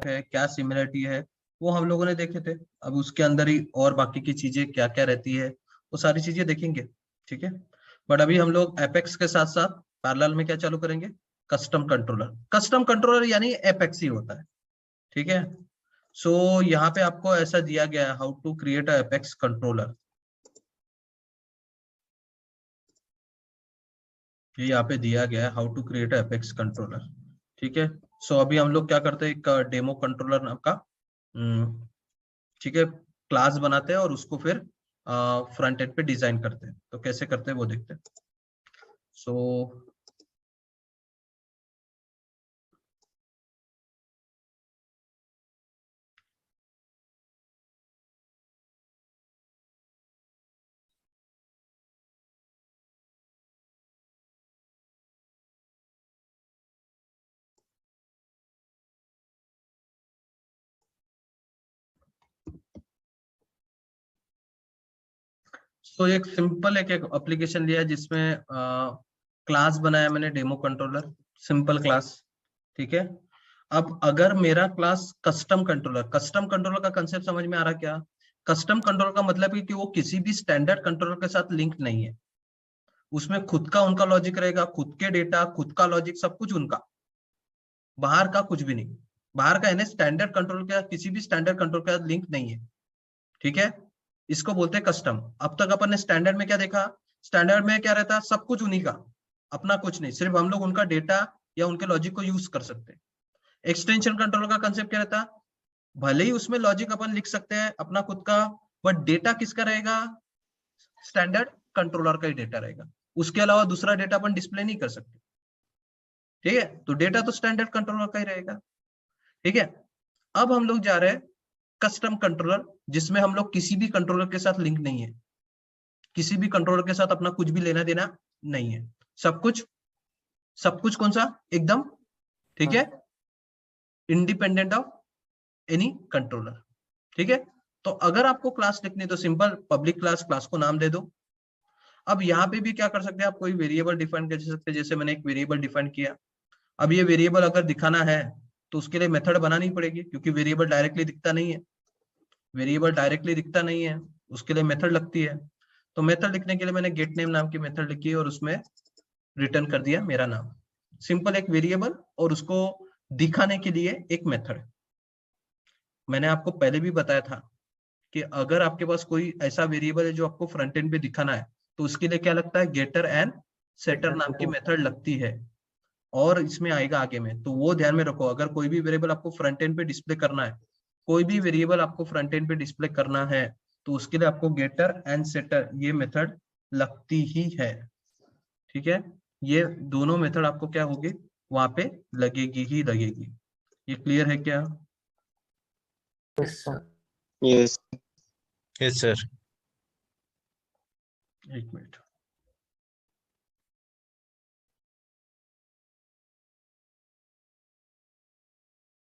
है, क्या सिमिलरिटी है, वो हम लोगों ने देखे थे। अब उसके अंदर ही और बाकी की चीजें क्या क्या रहती है वो सारी चीजें देखेंगे, ठीक है। बट अभी हम लोग एपेक्स के साथ साथ पैरेलल में क्या चालू करेंगे, कस्टम कंट्रोलर। कस्टम कंट्रोलर यानी एपेक्स ही होता है, ठीक है। सो यहाँ पे आपको ऐसा दिया गया है, how to create a apex controller. ये यहाँ पे दिया गया है, how to create a apex controller, ठीक है। सो अभी हम लोग क्या करते हैं, एक डेमो कंट्रोलर नाम का, ठीक है, क्लास बनाते हैं और उसको फिर फ्रंट एंड पे डिजाइन करते हैं। तो कैसे करते हैं वो देखते हैं। सो एक सिंपल एक एप्लीकेशन लिया जिसमें क्लास बनाया मैंने, डेमो कंट्रोलर, सिंपल क्लास, ठीक है। अब अगर मेरा क्लास कस्टम कंट्रोलर का कंसेप्ट समझ में आ रहा क्या? कस्टम कंट्रोलर का मतलब है कि वो किसी भी स्टैंडर्ड कंट्रोलर के साथ लिंक नहीं है। उसमें खुद का उनका लॉजिक रहेगा, खुद के डेटा, खुद का लॉजिक, सब कुछ उनका, बाहर का कुछ भी नहीं। बाहर का यानी स्टैंडर्ड कंट्रोल के किसी भी स्टैंडर्ड कंट्रोल के साथ लिंक नहीं है, ठीक है। इसको बोलते हैं कस्टम। अब तक अपन ने स्टैंडर्ड में क्या देखा, स्टैंडर्ड में क्या रहता, सब कुछ उन्हीं का, अपना कुछ नहीं, सिर्फ हम लोग उनका डेटा या उनके लॉजिक को यूज कर सकते हैं। एक्सटेंशन कंट्रोलर का कंसेप्ट क्या रहता, भले ही उसमें लॉजिक अपन लिख सकते हैं अपना खुद का, बट डेटा किसका रहेगा, स्टैंडर्ड कंट्रोलर का ही डेटा रहेगा। उसके अलावा दूसरा डेटा अपन डिस्प्ले नहीं कर सकते, ठीक है। तो डेटा तो स्टैंडर्ड कंट्रोलर का ही रहेगा, ठीक है। अब हम लोग जा रहे हैं कस्टम कंट्रोलर, जिसमें हम लोग किसी भी कंट्रोलर के साथ लिंक नहीं है, किसी भी कंट्रोलर के साथ अपना कुछ भी लेना देना नहीं है, सब कुछ कौन सा, एकदम, ठीक है, इंडिपेंडेंट ऑफ एनी कंट्रोलर, ठीक है। तो अगर आपको क्लास लिखनी तो सिंपल पब्लिक क्लास, क्लास को नाम दे दो। अब यहाँ पे भी क्या कर सकते हैं आप, कोई वेरिएबल डिफाइन कर सकते हैं, जैसे मैंने एक वेरिएबल डिफाइन किया। अब ये वेरिएबल अगर दिखाना है तो उसके लिए मेथड बनानी पड़ेगी, क्योंकि वेरिएबल डायरेक्टली दिखता नहीं है, वेरिएबल डायरेक्टली दिखता नहीं है, उसके लिए मेथड लगती है। तो मेथड लिखने के लिए मैंने गेट नेम नाम की मेथड लिखी और उसमें रिटर्न कर दिया मेरा नाम। सिंपल एक वेरिएबल और उसको दिखाने के लिए एक मेथड। मैंने आपको पहले भी बताया था कि अगर आपके पास कोई ऐसा वेरिएबल है जो आपको फ्रंट एंड पे दिखाना है तो उसके लिए क्या लगता है, गेटर एंड सेटर नाम की मेथड लगती है, और इसमें आएगा आगे में। तो वो ध्यान में रखो, अगर कोई भी वेरिएबल आपको फ्रंट एंड पे डिस्प्ले करना है, कोई भी वेरिएबल आपको फ्रंट एंड पे डिस्प्ले करना है तो उसके लिए आपको गेटर एंड सेटर ये मेथड लगती ही है, ठीक है। ये दोनों मेथड आपको क्या होगी, वहां पे लगेगी ही लगेगी। ये क्लियर है क्या? Yes yes sir. एक मिनट,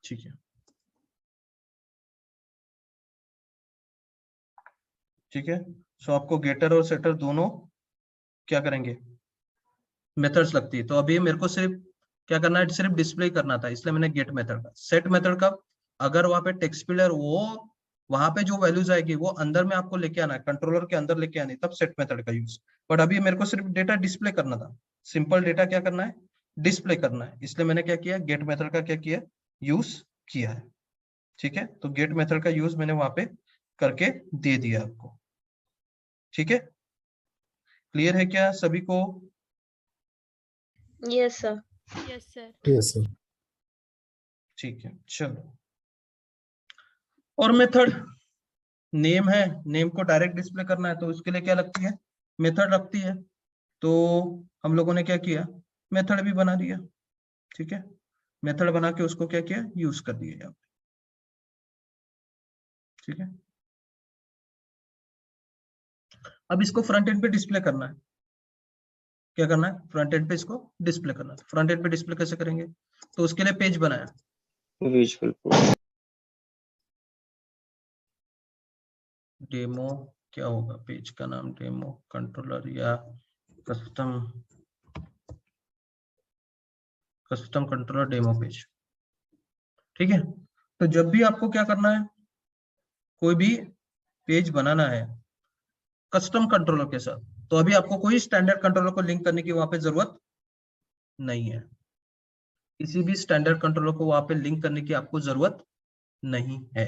ठीक है, ठीक है। सो आपको गेटर और सेटर दोनों क्या करेंगे, मेथड्स लगती है। तो अभी मेरे को सिर्फ क्या करना है, सिर्फ डिस्प्ले करना था, इसलिए मैंने गेट मेथड का। सेट मेथड का, अगर वहां पे टेक्स्ट फील्ड है, वो वहां पे जो वैल्यूज आएगी वो अंदर में आपको लेके आना है, कंट्रोलर के अंदर लेके आनी, तब सेट मेथड का यूज। बट अभी मेरे को सिर्फ डेटा डिस्प्ले करना था, सिंपल डेटा क्या करना है, डिस्प्ले करना है, इसलिए मैंने क्या किया, गेट मेथड का क्या किया, यूज किया है, ठीक है। तो गेट मेथड का यूज मैंने वहां पे करके दे दिया आपको, ठीक है। क्लियर है क्या सभी को? Yes sir. Yes sir. Yes sir. ठीक है, चलो। और मेथड, नेम है, नेम को डायरेक्ट डिस्प्ले करना है तो उसके लिए क्या लगती है, मेथड लगती है। तो हम लोगों ने क्या किया, मेथड भी बना दिया, ठीक है। मेथड बना के उसको क्या किया, यूज कर दिया यहाँ पे, ठीक है। अब इसको फ्रंट एंड पे डिस्प्ले करना है, क्या करना है, फ्रंट एंड पे इसको डिस्प्ले करना है। फ्रंट एंड पे डिस्प्ले कैसे करेंगे, तो उसके लिए पेज बनाया, विजुअल डेमो, क्या होगा पेज का नाम, डेमो कंट्रोलर या कस्टम कंट्रोलर डेमो पेज, ठीक है। तो जब भी आपको क्या करना है, कोई भी पेज बनाना है कस्टम कंट्रोलर के साथ, तो अभी आपको कोई स्टैंडर्ड कंट्रोलर को लिंक करने की वहां पे जरूरत नहीं है। किसी भी स्टैंडर्ड कंट्रोलर को वहां पे लिंक करने की आपको जरूरत नहीं है।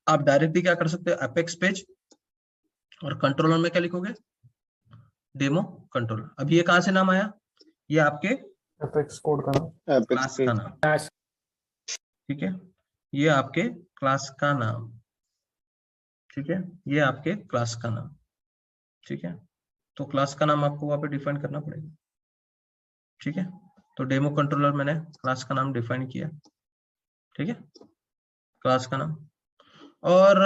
आप डायरेक्टली क्या कर सकते हो, एपेक्स पेज और कंट्रोलर में क्या लिखोगे, डेमो कंट्रोलर। अभी ये कहां से नाम आया, ये आपके एपेक्स कोड का नाम, एपेक्स क्लास का पेज। नाम, ठीक है, ये आपके क्लास का नाम, ठीक है, ये आपके क्लास का नाम, ठीक है। तो क्लास का नाम आपको वहां पे डिफाइन करना पड़ेगा, ठीक है। तो डेमो कंट्रोलर मैंने क्लास का नाम डिफाइन किया, ठीक है, क्लास का नाम। और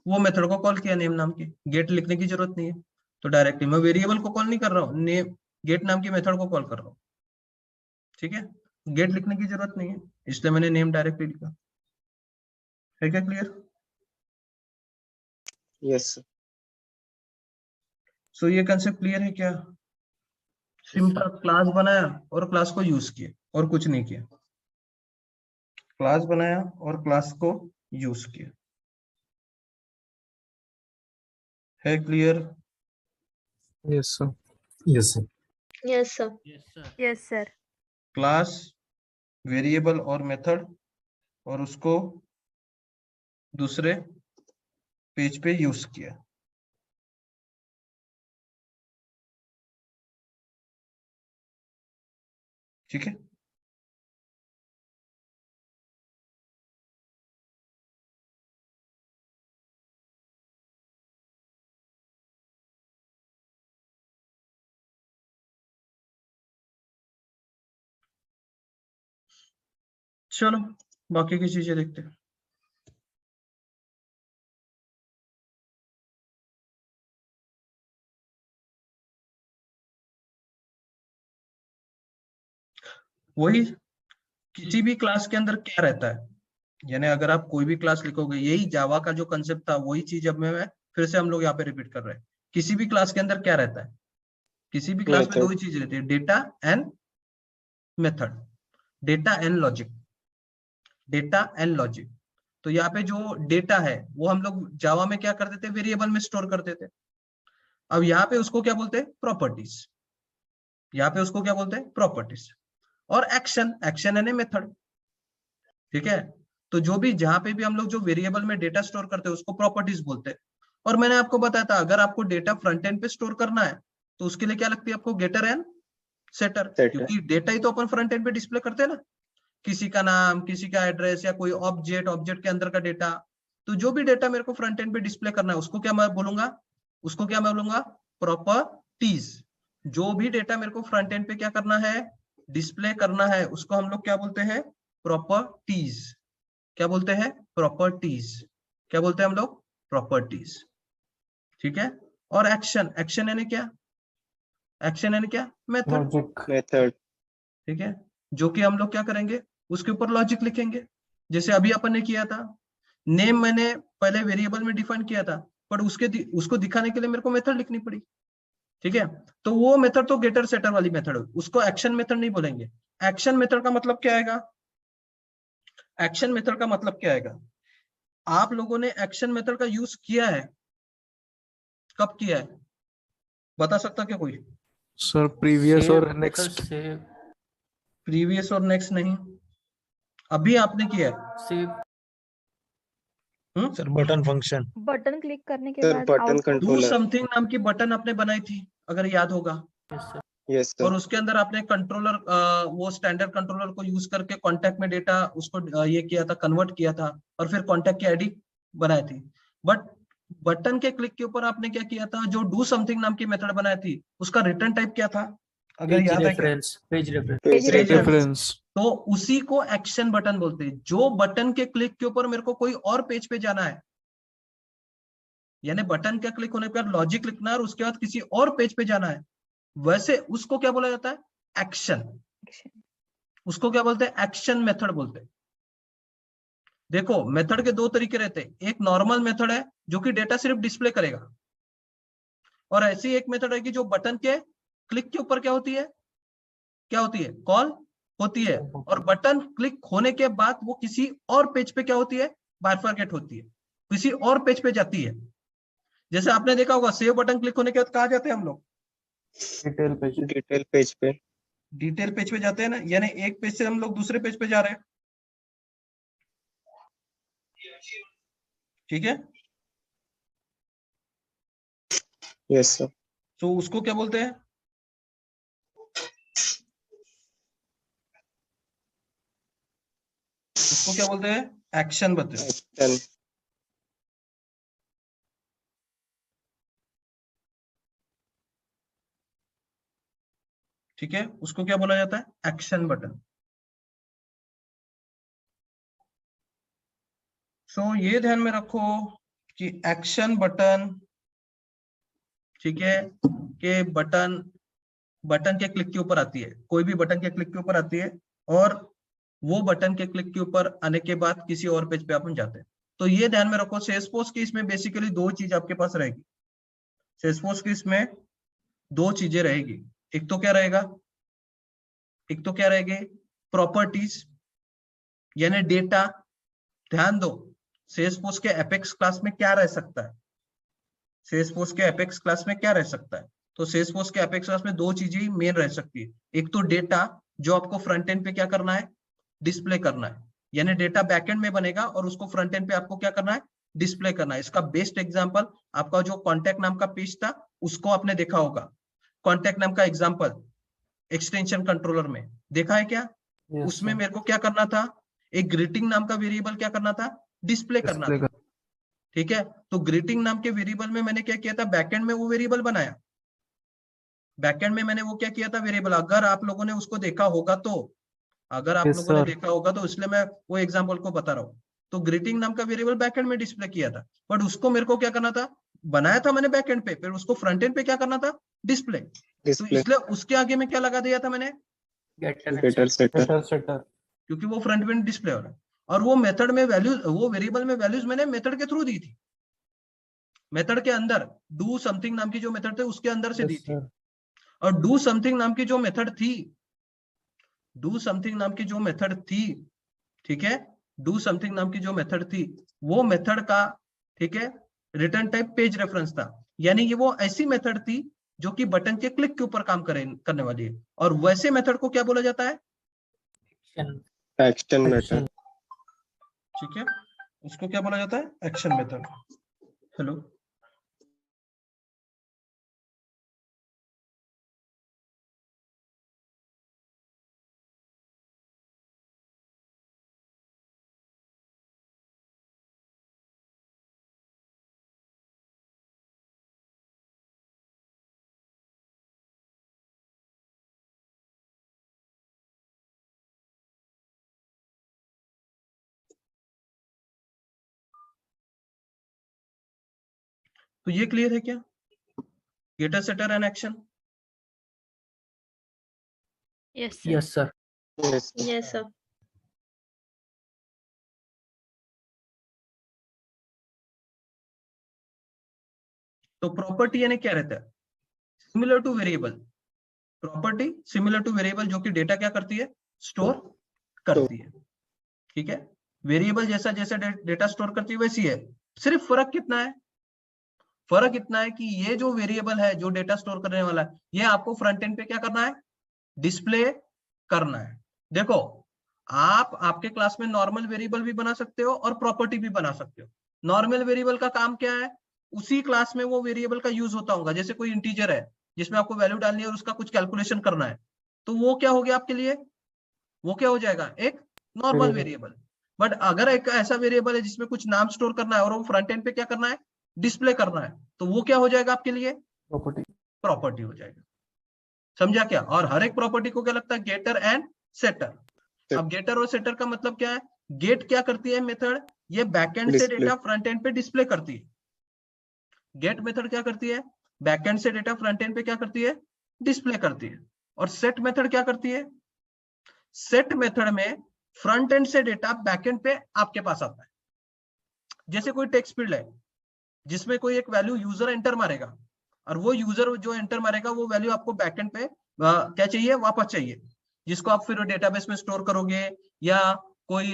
वो मेथड को कॉल किया नेम नाम की, गेट लिखने की जरूरत नहीं है। तो डायरेक्टली मैं वेरिएबल को कॉल नहीं कर रहा हूँ, नेम गेट नाम की मेथड को कॉल कर रहा हूँ, ठीक है। गेट लिखने की जरूरत नहीं है, इसलिए मैंने नेम डायरेक्टली लिखा। है क्या क्लियर? Yes sir. सो ये कंसेप्ट क्लियर है क्या? सिंपल क्लास बनाया और क्लास को यूज किया और कुछ नहीं किया। क्लास बनाया और क्लास को यूज किया। है clear? Yes sir. Yes, sir. Yes, sir. Yes, sir. Class, variable और मेथड, और उसको दूसरे पेज पे यूज किया। ठीक है, चलो बाकी की चीजें देखते हैं। वही किसी भी क्लास के अंदर क्या रहता है, यानी अगर आप कोई भी क्लास लिखोगे, यही जावा का जो कंसेप्ट था वही चीज अब मैं फिर से हम लोग यहाँ पे रिपीट कर रहे हैं। किसी भी क्लास के अंदर क्या रहता है, किसी भी क्लास में दो ही चीज रहती है, data and method, data and logic, data and logic. तो यहाँ पे जो डेटा है वो हम लोग जावा में क्या करते थे, वेरिएबल में स्टोर करते थे। अब यहाँ पे उसको क्या बोलते हैं, प्रॉपर्टीज। यहाँ पे उसको क्या बोलते हैं, प्रॉपर्टीज। और एक्शन, एक्शन यानी मेथड, ठीक है। तो जो भी जहां पे भी हम लोग जो वेरिएबल में डेटा स्टोर करते हैं उसको प्रॉपर्टीज बोलते हैं। और मैंने आपको बताया था अगर आपको डेटा फ्रंट एंड पे स्टोर करना है तो उसके लिए क्या लगती है आपको, गेटर एंड सेटर, क्योंकि डेटा ही तो अपन फ्रंट एंड पे डिस्प्ले करते हैं ना, किसी का नाम, किसी का एड्रेस या कोई ऑब्जेक्ट, ऑब्जेक्ट के अंदर का डेटा। तो जो भी डेटा मेरे को फ्रंट एंड पे डिस्प्ले करना है उसको क्या मैं बोलूंगा, उसको क्या मैं बोलूंगा, प्रॉपर्टीज। जो भी डेटा मेरे को फ्रंट एंड पे क्या करना है, डिस्प्ले करना है, उसको हम लोग क्या बोलते हैं, प्रॉपर्टीज। क्या बोलते हैं, प्रॉपर्टीज। क्या बोलते हैं हम लोग, प्रॉपर्टीज, ठीक है। और एक्शन, एक्शन यानी क्या, एक्शन यानी क्या, मेथड, लॉजिक, मेथड। ठीक है। जो कि हम लोग क्या करेंगे, उसके ऊपर लॉजिक लिखेंगे। जैसे अभी अपन ने किया था, नेम मैंने पहले वेरिएबल में डिफाइन किया था, पर उसको दिखाने के लिए मेरे को मेथड लिखनी पड़ी, ठीक है। तो वो मेथड तो गेटर सेटर वाली मेथड है, उसको एक्शन मेथड नहीं बोलेंगे। एक्शन मेथड का मतलब क्या आएगा, एक्शन मेथड का मतलब क्या आएगा, आप लोगों ने एक्शन मेथड का यूज किया है, कब किया है, बता सकता क्या कोई? सर प्रीवियस और नेक्स्ट, प्रीवियस और नेक्स्ट नहीं, अभी आपने किया है। Sir, button function. Button click करने के सर बाद button output do controller. Something नाम की बटन आपने बनाई थी अगर याद होगा, यस और सर। उसके अंदर आपने कंट्रोलर, वो स्टैंडर्ड कंट्रोलर को यूज करके कॉन्टैक्ट में डेटा उसको ये किया था, कन्वर्ट किया था, और फिर कॉन्टैक्ट की आईडी बनाई थी। बट बटन के क्लिक के ऊपर आपने क्या किया था, जो डू समथिंग नाम की मेथड बनाई थी उसका रिटर्न टाइप क्या था, अगर याद है क्या? Page page reference. रेफरेंस, तो उसी को एक्शन बटन बोलते हैं। जो बटन के क्लिक के ऊपर मेरे को कोई और पेज पे जाना है, यानी बटन के क्लिक होने के बाद लॉजिक लिखना है और उसके बाद किसी और पेज पे जाना है, वैसे उसको क्या बोला जाता है, एक्शन। उसको क्या बोलते हैं, एक्शन मेथड बोलते हैं। देखो मेथड के दो तरीके रहते हैं, एक नॉर्मल मेथड है जो कि डेटा सिर्फ डिस्प्ले करेगा, और ऐसी एक मेथड है कि जो बटन के क्लिक के ऊपर क्या होती है, क्या होती है, कॉल होती है, और बटन क्लिक होने के बाद वो किसी और पेज पे क्या होती है, बाइफरकेट होती है, किसी और पेज पे जाती है। जैसे आपने देखा होगा सेव बटन क्लिक होने के बाद कहाँ जाते हैं हम लोग, डिटेल पेज। डिटेल पेज पे। डिटेल पेज पे जाते हैं ना, यानी एक पेज से हम लोग दूसरे पेज पे जा रहे हैं, ठीक है। Yes sir. तो उसको क्या बोलते हैं, उसको क्या बोलते हैं, एक्शन बटन। एक्शन। ठीक है, उसको क्या बोला जाता है, एक्शन बटन। सो ये ध्यान में रखो कि एक्शन बटन, ठीक है, के बटन बटन के क्लिक के ऊपर आती है, कोई भी बटन के क्लिक के ऊपर आती है, और वो बटन के क्लिक के ऊपर आने के बाद किसी और पेज पे अपन जाते हैं। तो ये ध्यान में रखो, सेल्सफोर्स की इसमें बेसिकली दो चीज आपके पास रहेगी, सेल्सफोर्स की इसमें दो चीजें रहेगी। एक तो क्या रहेगा, एक तो क्या रहेगी, प्रॉपर्टीज यानी डेटा। ध्यान दो, सेल्सफोर्स के एपेक्स क्लास में क्या रह सकता है, सेल्सफोर्स के एपेक्स क्लास में क्या रह सकता है, तो सेल्सफोर्स के एपेक्स क्लास में दो चीजें मेन रह सकती है। एक तो डेटा, जो आपको फ्रंट एंड पे क्या करना है, डिस्प्ले करना है, यानी डेटा बैकएंड में बनेगा और उसको फ्रंट एंड पे आपको क्या करना है, डिस्प्ले करना है। इसका बेस्ट एग्जांपल आपका जो कॉन्टैक्ट नाम का पेज था, उसको आपने देखा होगा, कॉन्टैक्ट नाम का एग्जांपल एक्सटेंशन कंट्रोलर में देखा है क्या। Yes, उसमें sir. मेरे को क्या करना था, एक ग्रीटिंग नाम का वेरिएबल क्या करना था, डिस्प्ले करना Display था, ठीक है। तो ग्रीटिंग नाम के वेरिएबल में मैंने क्या किया था, बैकएंड में वो वेरिएबल बनाया, बैकएंड में मैंने वो क्या किया था, वेरिएबल। अगर आप लोगों ने उसको देखा होगा तो, अगर आप Yes, लोगों ने sir. देखा होगा तो इसलिए मैं वो एग्जांपल को बता रहा हूँ। तो ग्रीटिंग नाम का वेरिएबल बैकएंड में डिस्प्ले किया था, बट उसको मेरे को क्या करना था, बनाया था मैंने बैकएंड पे, फिर उसको फ्रंट एंड पे क्या करना था, डिस्प्ले। तो डिस्प्ले। इसलिए उसके आगे में क्या लगा दिया था मैंने, गेटर सेटर। Getter setter. क्योंकि वो फ्रंट एंड डिस्प्ले हो रहा है। और वो मेथड में वैल्यूज, वो वेरिएबल में वैल्यूज मैंने मेथड के थ्रू दी थी, मेथड के अंदर डू समथिंग नाम की जो मेथड थे उसके अंदर से दी Yes, थी। sir. और डू समथिंग नाम की जो मेथड थी, डू समथिंग नाम की जो मेथड थी, ठीक है, डू समथिंग नाम की जो मेथड थी, वो मेथड का, ठीक है, रिटर्न टाइप पेज रेफरेंस था। यानी ये वो ऐसी मेथड थी जो कि बटन के क्लिक के ऊपर काम करने वाली है, और वैसे मेथड को क्या बोला जाता है, एक्शन मेथड। ठीक है, उसको क्या बोला जाता है, एक्शन मेथड। हेलो, तो ये क्लियर है क्या, getter setter and action. Yes, sir. Yes, sir. Yes. Yes, sir. तो प्रॉपर्टी यानी क्या रहता है, similar to variable, property similar to variable, जो कि डेटा क्या करती है, स्टोर करती है, ठीक है। वेरिएबल जैसा जैसा डेटा स्टोर करती है वैसी है, सिर्फ फर्क कितना है, फर्क इतना है कि ये जो वेरिएबल है, जो डेटा स्टोर करने वाला है, ये आपको फ्रंट एंड पे क्या करना है, डिस्प्ले करना है। देखो, आप आपके क्लास में नॉर्मल वेरिएबल भी बना सकते हो और प्रॉपर्टी भी बना सकते हो। नॉर्मल वेरिएबल का काम क्या है, उसी क्लास में वो वेरिएबल का यूज होता होगा। जैसे कोई इंटीजर है जिसमें आपको वैल्यू डालनी है और उसका कुछ कैलकुलेशन करना है, तो वो क्या हो गया आपके लिए, वो क्या हो जाएगा, एक नॉर्मल वेरिएबल। बट अगर एक ऐसा वेरिएबल है जिसमें कुछ नाम स्टोर करना है और वो फ्रंट एंड पे क्या करना है, डिस्प्ले करना है, तो वो क्या हो जाएगा आपके लिए, Property. प्रॉपर्टी हो जाएगा। समझा क्या। और हर एक प्रॉपर्टी को क्या लगता है, गेटर एंड सेटर। अब गेटर और सेटर का मतलब क्या है, गेट क्या करती है मेथड, ये बैकएंड से डेटा फ्रंट एंड पे डिस्प्ले करती है। गेट मेथड क्या करती है, बैकएंड से डेटा फ्रंट एंड पे क्या करती है, डिस्प्ले करती है। और सेट मेथड क्या करती है, सेट मेथड में फ्रंट एंड से डेटा बैकएंड पे आपके पास आता है। जैसे कोई टेक्स्ट फील्ड है जिसमें कोई एक वैल्यू यूजर एंटर मारेगा, और वो यूजर जो एंटर मारेगा वो वैल्यू आपको बैकएंड पे क्या चाहिए, वापस चाहिए। जिसको आप फिर डेटाबेस में स्टोर करोगे या कोई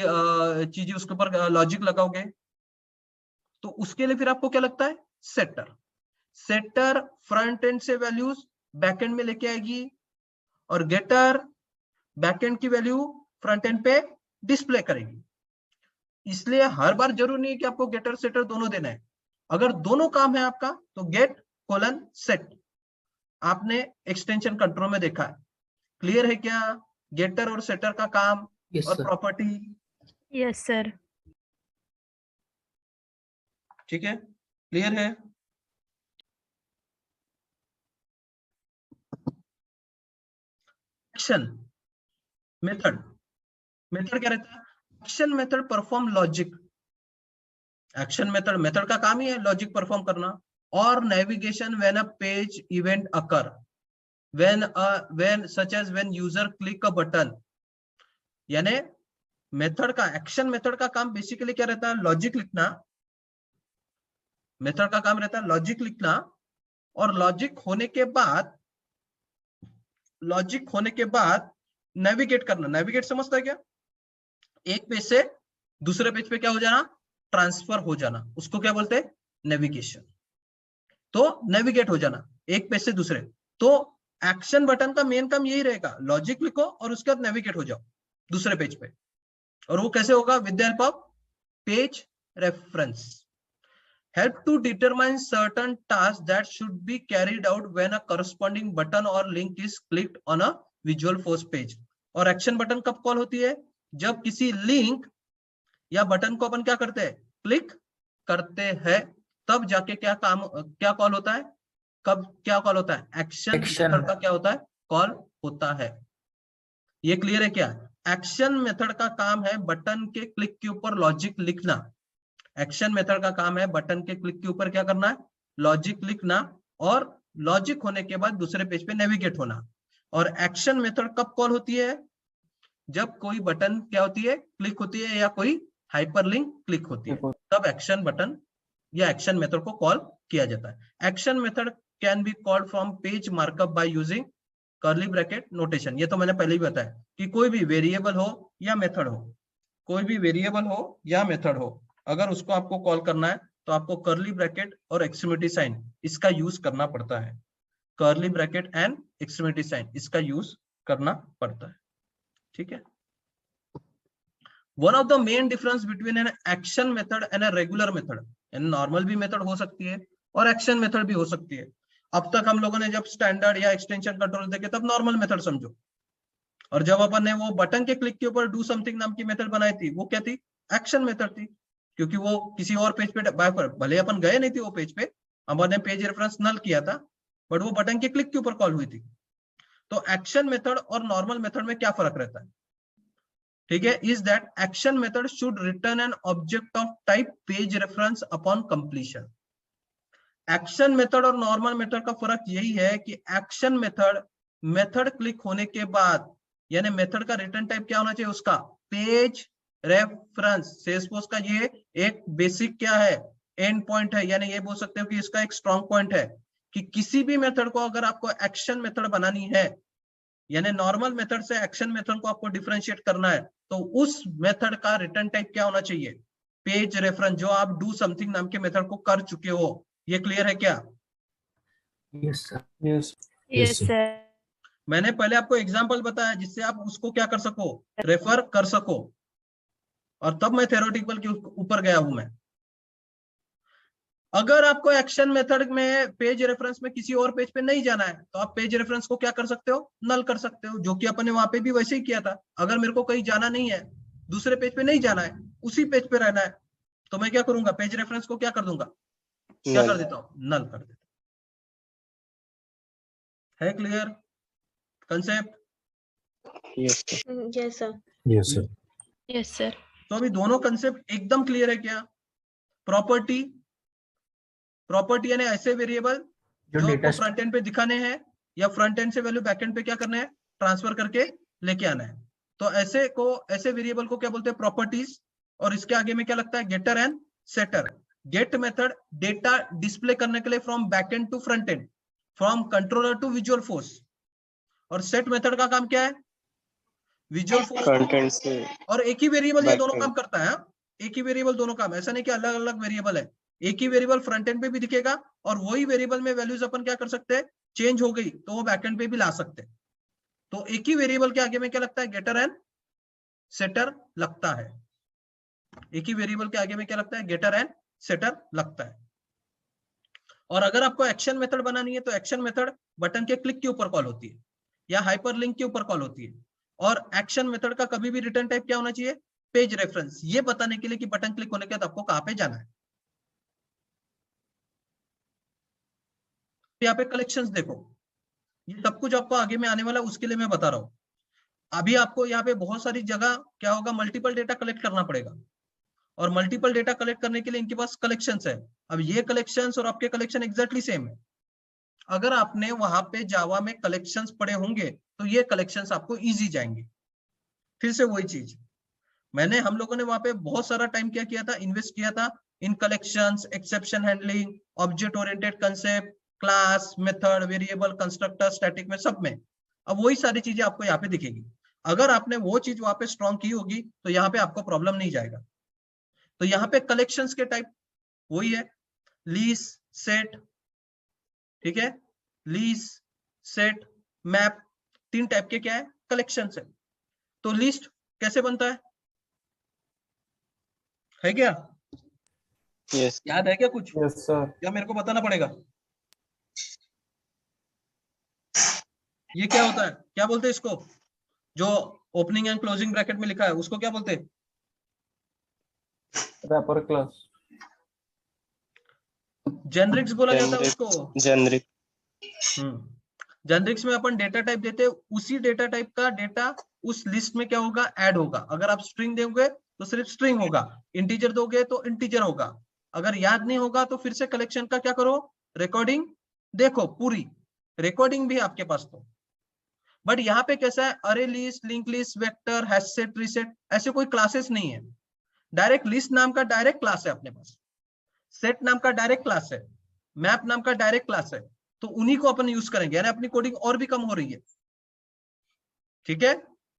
चीज उसके ऊपर लॉजिक लगाओगे, तो उसके लिए फिर आपको क्या लगता है, सेटर। सेटर फ्रंट एंड से वैल्यूज बैक एंड में लेके आएगी और गेटर बैक एंड की वैल्यू फ्रंट एंड पे डिस्प्ले करेगी। इसलिए हर बार जरूरी नहीं है कि आपको गेटर सेटर दोनों देना है। अगर दोनों काम है आपका तो गेट कोलन सेट आपने एक्सटेंशन कंट्रोल में देखा है। क्लियर है क्या गेटर और सेटर का काम और प्रॉपर्टी? Yes sir. ठीक है, क्लियर है। एक्शन मेथड, मेथड क्या रहता है, action method perform logic. Action method, method का काम ही है लॉजिक परफॉर्म करना। और navigation when a page event occur, when such as when user click a button। यानी मेथड का, एक्शन मेथड का काम बेसिकली क्या रहता है, लॉजिक लिखना। मेथड का काम रहता है लॉजिक लिखना, और लॉजिक होने के बाद नेविगेट करना। नेविगेट समझता है क्या, एक पेज से दूसरे पेज पे क्या हो जाना, ट्रांसफर हो जाना, उसको क्या बोलते हैं, नेविगेशन। तो नेविगेट हो जाना एक पेज से दूसरे। तो एक्शन बटन का मेन काम यही रहेगा, लॉजिक लिखो और उसके बाद नेविगेट हो जाओ दूसरे पेज पे। और वो कैसे होगा, with the help of page reference. Help to determine certain task that should be carried out when a corresponding button और link is clicked on a Visualforce page. और एक्शन बटन कब call होती है, जब किसी link या button को अपन क्या करते हैं, क्लिक करते हैं, तब जाके क्या कॉल होता है, कब क्या कॉल होता है, एक्शन मेथड का क्या होता है, कॉल होता है। ये क्लियर है क्या? एक्शन मेथड का काम है बटन के क्लिक के ऊपर लॉजिक लिखना। एक्शन मेथड का काम है बटन के क्लिक के ऊपर क्या करना है, लॉजिक लिखना, और लॉजिक होने के बाद दूसरे पेज पे नेविगेट होना। और एक्शन मेथड कब कॉल होती है, जब कोई बटन क्या होती है, क्लिक होती है, या कोई हाइपरलिंक क्लिक होती है, तब एक्शन बटन या एक्शन मेथड को कॉल किया जाता है। Action method can be called from page markup by using curly bracket notation. ये तो मैंने पहले ही बताया कि कोई भी वेरिएबल हो या मेथड हो, कोई भी वेरिएबल हो या मेथड हो, अगर उसको आपको कॉल करना है तो आपको कर्ली ब्रैकेट और एक्सक्लेमेटरी साइन इसका यूज करना पड़ता है। Curly bracket and exclamatory sign इसका यूज करना पड़ता है। ठीक है। One of the main difference between an action method and a regular method, normal भी मेथड हो सकती है और एक्शन मेथड भी हो सकती है। अब तक हम लोगों ने जब स्टैंडर्ड या एक्सटेंशन कंट्रोल देखे तब नॉर्मल मेथड समझो, और जब अपन ने वो बटन के क्लिक के ऊपर डू समथिंग नाम की मेथड बनाई थी, वो क्या थी, एक्शन मेथड थी, क्योंकि वो किसी और पेज पे, भले अपन गए नहीं थे वो पेज पे, अपन ने पेज रेफरेंस नल किया था, बट वो बटन के क्लिक के ऊपर कॉल हुई थी। तो एक्शन मेथड और नॉर्मल मेथड में क्या फर्क रहता है, ठीक है, is that action method should return an object of type page reference upon completion. Action method और नॉर्मल मेथड का फर्क यही है कि एक्शन मेथड क्लिक होने के बाद, यानी मेथड का रिटर्न टाइप क्या होना चाहिए, उसका पेज रेफरेंस। सेल्सफोर्स का ये एक बेसिक क्या है, एंड पॉइंट है, यानी ये बोल सकते हो कि इसका एक स्ट्रॉन्ग पॉइंट है कि किसी भी मेथड को अगर आपको एक्शन मेथड बनानी है, यानी नॉर्मल मेथड से एक्शन मेथड को आपको डिफरेंशिएट करना है, तो उस मेथड का रिटर्न टाइप क्या होना चाहिए, पेज रेफरेंस, जो आप डू समथिंग नाम के मेथड को कर चुके हो। ये क्लियर है क्या? Yes sir. Yes yes sir. मैंने पहले आपको एग्जांपल बताया जिससे आप उसको क्या कर सको, रेफर कर सको, और तब मैं थ्योरेटिकल के ऊपर गया हूं मैं। अगर आपको एक्शन मेथड में पेज रेफरेंस में किसी और पेज पे नहीं जाना है, तो आप पेज रेफरेंस को क्या कर सकते हो, नल कर सकते हो, जो कि अपन ने वहां पे भी वैसे ही किया था। अगर मेरे को कहीं जाना नहीं है, दूसरे पेज पे नहीं जाना है, उसी पेज पे रहना है, तो मैं क्या करूंगा, पेज रेफरेंस को क्या कर दूंगा, क्या कर देता हूं, नल कर देता है। Clear concept? Yes, sir. Yes, sir. Yes sir. Yes sir. तो अभी दोनों कंसेप्ट एकदम क्लियर है क्या? प्रॉपर्टी यानी ऐसे वेरिएबल जो आपको फ्रंट एंड पे दिखाने हैं, या फ्रंट एंड से वैल्यू बैक एंड पे क्या करना है, ट्रांसफर करके लेके आना है। तो ऐसे वेरिएबल को क्या बोलते हैं, प्रॉपर्टीज। और इसके आगे में क्या लगता है, getter and setter. Get method data display करने के लिए from back end to front end, from controller to visual force. और सेट मेथड का काम क्या है, विजुअल फोर्स कंटेंट से और एक ही वेरिएबल ये दोनों backend। काम करता है। एक ही वेरिएबल दोनों काम, ऐसा नहीं कि अलग अलग वेरिएबल है। एक ही वेरिएबल फ्रंट एंड पे भी दिखेगा और वही वेरिएबल में वैल्यूज अपन क्या कर सकते हैं, चेंज हो गई तो वो बैक एंड पे भी ला सकते हैं। तो एक ही वेरिएबल के आगे में क्या लगता है, गेटर एंड सेटर लगता है। एक ही वेरिएबल के आगे में क्या लगता है, गेटर एंड सेटर लगता है। और अगर आपको एक्शन मेथड बनानी है तो एक्शन मेथड बटन के क्लिक के ऊपर कॉल होती है या हाइपरलिंक के ऊपर कॉल होती है। और एक्शन मेथड का कभी भी रिटर्न टाइप क्या होना चाहिए, पेज रेफरेंस, ये बताने के लिए कि बटन क्लिक होने के बाद आपको कहां पे जाना है। यहाँ पे कलेक्शंस देखो, ये सब कुछ आपको आगे में आने वाला उसके लिए मैं बता रहा हूँ। अभी आपको यहाँ पे बहुत सारी जगह क्या होगा, मल्टीपल डेटा कलेक्ट करना पड़ेगा। और मल्टीपल डेटा कलेक्ट करने के लिए इनके पास कलेक्शंस है। अब ये कलेक्शंस और आपके कलेक्शन एग्जैक्टली सेम है। अगर आपने वहां पे जावा में कलेक्शंस पढ़े होंगे तो ये कलेक्शंस आपको इजी जाएंगे। फिर से वही चीज, हम लोगों ने वहां पे बहुत सारा टाइम क्या किया था, इन्वेस्ट किया था in collections, exception handling, object oriented concept, class, method, variable, constructor, static में, सब में। अब वही सारी चीजें आपको यहाँ पे दिखेगी। अगर आपने वो चीज वहां पे स्ट्रॉन्ग की होगी तो यहाँ पे आपको प्रॉब्लम नहीं जाएगा। तो यहाँ पे कलेक्शंस के टाइप वही है, लीज, सेट, ठीक है, लीज, सेट, मैप, 3 टाइप के क्या है, कलेक्शंस है। तो लिस्ट कैसे बनता है क्या, यस याद है क्या कुछ, Yes, sir. या मेरे को बताना पड़ेगा। ये क्या होता है, क्या बोलते हैं इसको, जो ओपनिंग एंड क्लोजिंग ब्रैकेट में लिखा है उसको क्या बोलते हैं, Wrapper class. जेनरिक्स बोला जाता है उसको। जेनरिक। जेनरिक्स में अपन डेटा टाइप देते हैं, उसी डेटा टाइप का डेटा उस लिस्ट में क्या होगा, ऐड होगा। अगर आप स्ट्रिंग दोगे तो सिर्फ स्ट्रिंग होगा, इंटीजर दोगे तो इंटीजर होगा। अगर याद नहीं होगा तो फिर से कलेक्शन का क्या करो, रिकॉर्डिंग देखो पूरी, रिकॉर्डिंग भी आपके पास तो। बट यहाँ पे कैसा है, अरे list, link list, vector, HashSet, reset, ऐसे कोई क्लासेस नहीं है। डायरेक्ट लिस्ट नाम का डायरेक्ट क्लास है अपने पास, सेट नाम का डायरेक्ट क्लास है, मैप नाम का डायरेक्ट क्लास है। तो उन्हीं को अपन यूज करेंगे, यानी अपनी कोडिंग और भी कम हो रही है। ठीक है,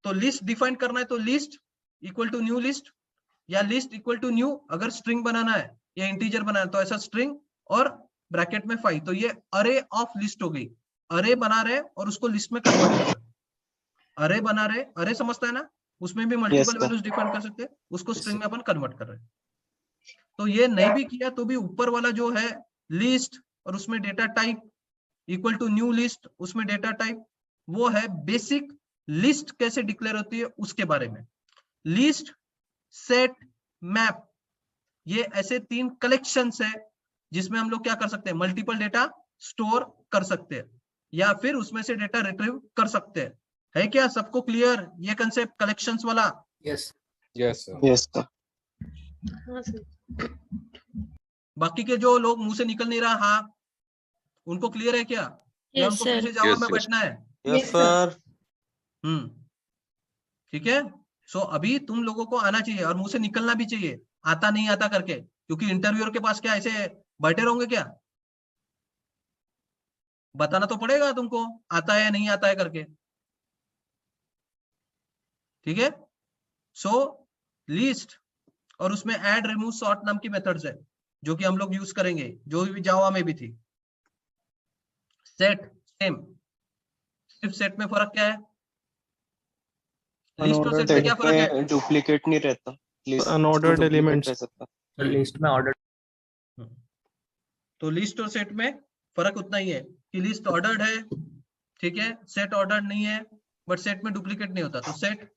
तो लिस्ट डिफाइन करना है तो list equal to new list, या लिस्ट इक्वल टू न्यू, अगर स्ट्रिंग बनाना है या इंटीजर बनाना है तो ऐसा स्ट्रिंग और ब्रैकेट में 5। तो ये अरे ऑफ लिस्ट हो गई, अरे बना रहे और उसको लिस्ट में कन्वर्ट कर रहे, अरे बना रहे, अरे समझता है ना, उसमें भी मल्टीपल वैल्यूज डिफाइन कर सकते हैं, उसको स्ट्रिंग में अपन कन्वर्ट कर रहे हैं। तो ये नहीं भी किया तो भी ऊपर वाला जो है लिस्ट और उसमें data type equal to new list, उसमें डेटा टाइप, वो है बेसिक लिस्ट कैसे डिक्लेयर होती है उसके बारे में। लिस्ट, सेट, मैप, ये ऐसे 3 कलेक्शंस है जिसमें हम लोग क्या कर सकते हैं, मल्टीपल डेटा स्टोर कर सकते हैं या फिर उसमें से डेटा रिट्रीव कर सकते हैं। है क्या सबको क्लियर ये कंसेप्ट कलेक्शंस वाला? Yes. Yes, sir. Yes sir. बाकी के जो लोग मुंह से निकल नहीं रहा हाँ, उनको क्लियर है क्या, या Yes, उनको फिर sir. से जावा Yes, में yes. बैठना है? Yes, sir. ठीक है। सो अभी तुम लोगों को आना चाहिए और मुंह से निकलना भी चाहिए, आता नहीं आता करके, क्योंकि इंटरव्यूअर के पास क्या ऐसे बैठे रहोगे क्या, बताना तो पड़ेगा तुमको आता है या नहीं आता है करके। ठीक है, सो लिस्ट और उसमें ऐड, रिमूव, सॉर्ट नाम की मेथड्स है जो कि हम लोग यूज करेंगे, जो भी जावा में भी थी। सेट सेम, सिर्फ सेट में फर्क क्या है, लिस्ट और सेट में क्या फर्क है? डुप्लीकेट नहीं रहता, लिस्ट Unordered elements. रह सकता। तो लिस्ट में ऑर्डर तो लिस्ट और सेट में फर्क उतना ही है कि लिस्ट ऑर्डर्ड है, ठीक है, सेट ऑर्डर्ड नहीं है, बट सेट में डुप्लीकेट नहीं होता। तो सेट